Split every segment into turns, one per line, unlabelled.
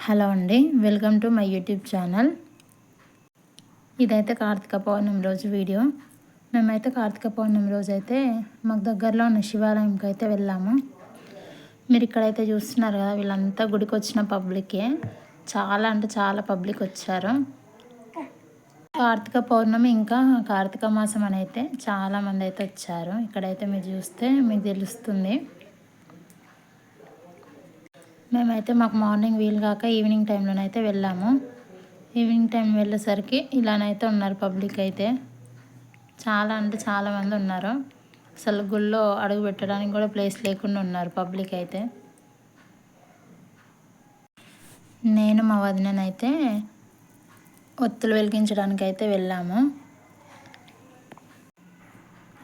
Hello అండి, welcome to my YouTube channel. ఇదైతే కార్తీక పౌర్ణమి రోజు వీడియో. మేమైతే కార్తీక పౌర్ణమి రోజు అయితే మాకు దగ్గరలో ఉన్న శివాలయంకి అయితే వెళ్ళాము. మీరు ఇక్కడైతే చూస్తున్నారు కదా, వీళ్ళంతా గుడికి వచ్చిన పబ్లికే. చాలా అంటే చాలా పబ్లిక్ వచ్చారు. కార్తీక పౌర్ణమి ఇంకా కార్తీక మాసం అని అయితే చాలామంది అయితే వచ్చారు. ఇక్కడైతే మీరు చూస్తే మీకు తెలుస్తుంది. మేమైతే మాకు మార్నింగ్ వీలు కాక ఈవినింగ్ టైంలోనైతే వెళ్ళాము. ఈవినింగ్ టైం వెళ్ళేసరికి ఇలానైతే ఉన్నారు పబ్లిక్ అయితే. చాలా అంటే చాలామంది ఉన్నారు. అసలు గుళ్ళో అడుగు పెట్టడానికి కూడా ప్లేస్ లేకుండా ఉన్నారు పబ్లిక్ అయితే. నేను మా వదిననైతే ఒత్తులు వెలిగించడానికి అయితే వెళ్ళాము.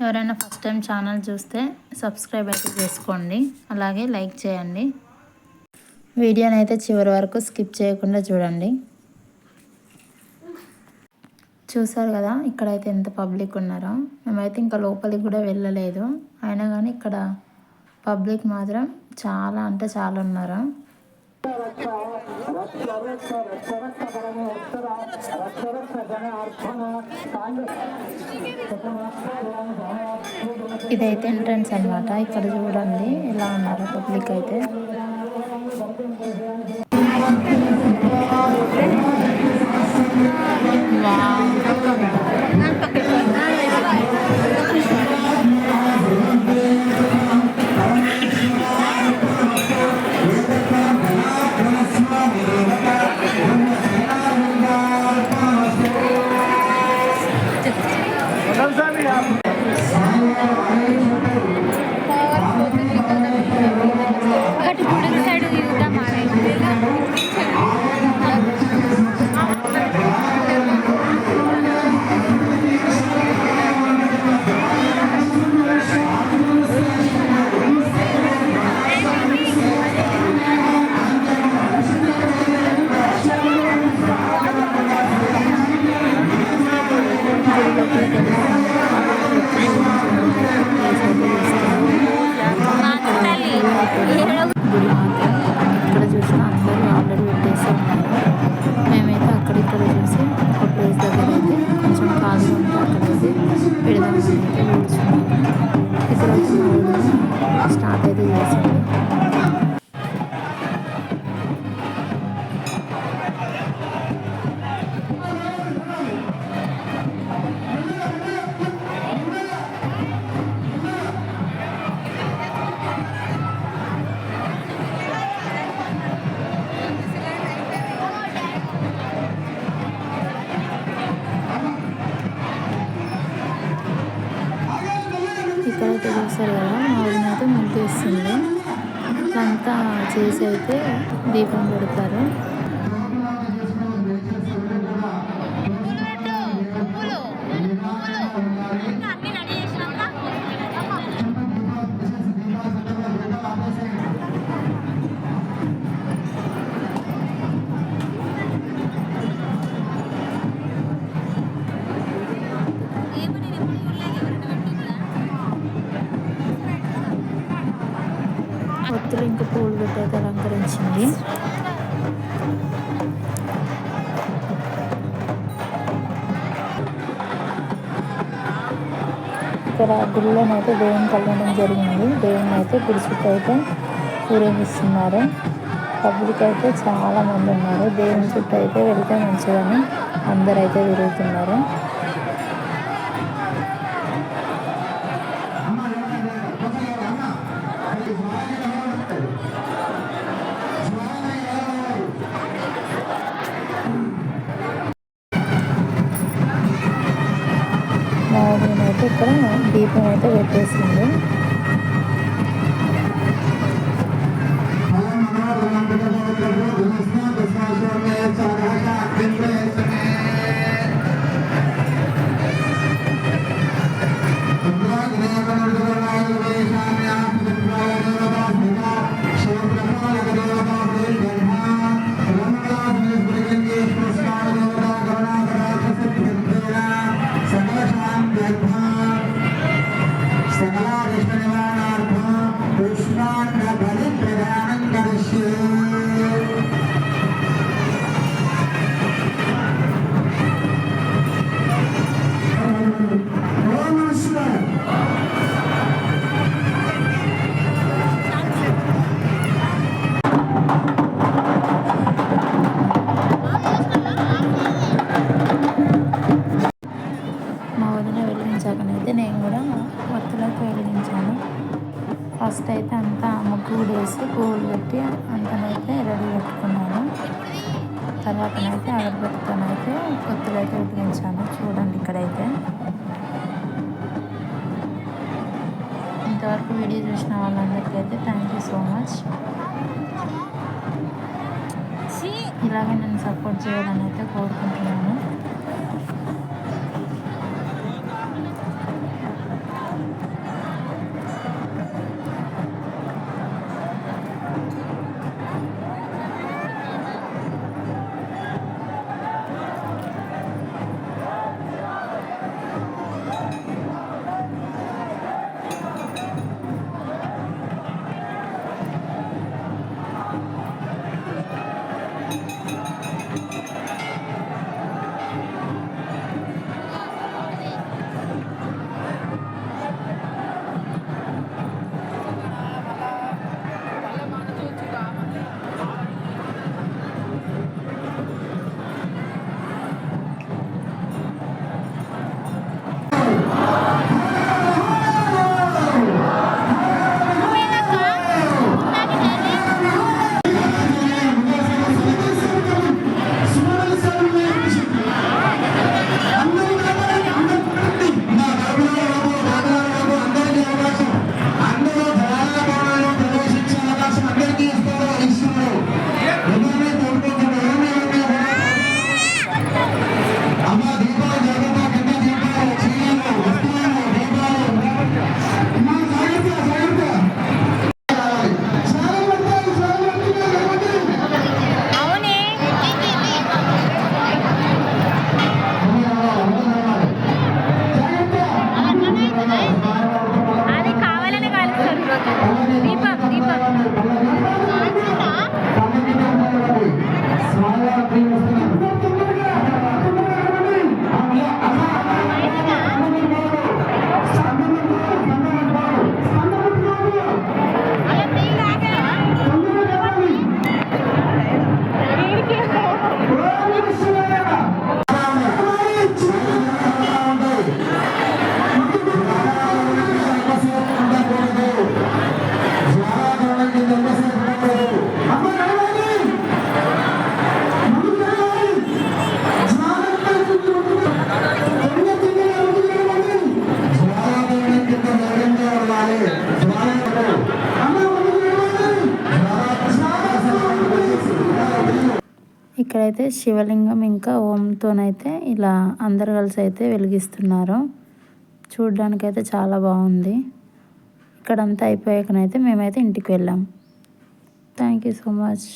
ఎవరైనా ఫస్ట్ టైం ఛానల్ చూస్తే సబ్స్క్రైబ్ అయితే చేసుకోండి, అలాగే లైక్ చేయండి. వీడియోని అయితే చివరి వరకు స్కిప్ చేయకుండా చూడండి. చూసారు కదా ఇక్కడైతే ఎంత పబ్లిక్ ఉన్నారో. మేమైతే ఇంకా లోపలికి కూడా వెళ్ళలేదు, అయినా కానీ ఇక్కడ పబ్లిక్ మాత్రం చాలా అంటే చాలా ఉన్నారు. ఇదైతే ఎంట్రన్స్ అన్నమాట. ఇక్కడ చూడండి ఎలా ఉన్నారు పబ్లిక్ అయితే. ఇక్కడ చూసిన అందరూ ఆల్రెడీ పెట్టేసి ఉన్నారు. మేమైతే అక్కడిక్కడ చూసి ఒక ప్లేస్ దగ్గర అయితే కొంచెం ఖాళీగా ఉంటే అక్కడైతే పెడదామని అయితే కూర్చున్నాము. ఇక్కడైతే మా స్టార్ట్ అయితే చేసింది. ఇక్కడైతే చూసారు కదా, మా వదిన అయితే ముగ్గు వేస్తుంది. అంతా చేసి అయితే దీపం పెడతారు. ఒత్తులు ఇంకా పూలు పెట్టయితే అలంకరించింది. ఇక్కడ గుళ్ళోనైతే దేవుని కళ్యాణం జరిగింది. దేవుని అయితే గుడి చుట్టూ అయితే ఊరేగిస్తున్నారు. పబ్లిక్ అయితే చాలా మంది ఉన్నారు. దేవుని చుట్టూ అయితే వెళ్తే మంచిదని అందరూ అయితే తిరుగుతున్నారు. నేనైతే ఇక్కడ దీపం అయితే పెట్టేసింది.
सकला
దీపానికి అంతనైతే రెడీ పెట్టుకున్నాను. తర్వాతనైతే అగరబత్తితోనైతే ఒత్తులు అయితే వెలిగించాను. చూడండి ఇక్కడైతే. ఇంతవరకు వీడియో చూసిన వాళ్ళందరికీ అయితే థ్యాంక్ యూ సో మచ్. ఇలాగే నన్ను సపోర్ట్ చేయాలని అయితే కోరుకుంటున్నాను. ఇక్కడైతే శివలింగం ఇంకా ఓంతోనైతే ఇలా అందరు కలిసి అయితే వెలిగిస్తున్నారు. చూడ్డానికైతే చాలా బాగుంది. ఇక్కడంతా అయిపోయాకనైతే మేమైతే ఇంటికి వెళ్ళాం. Thank you so much.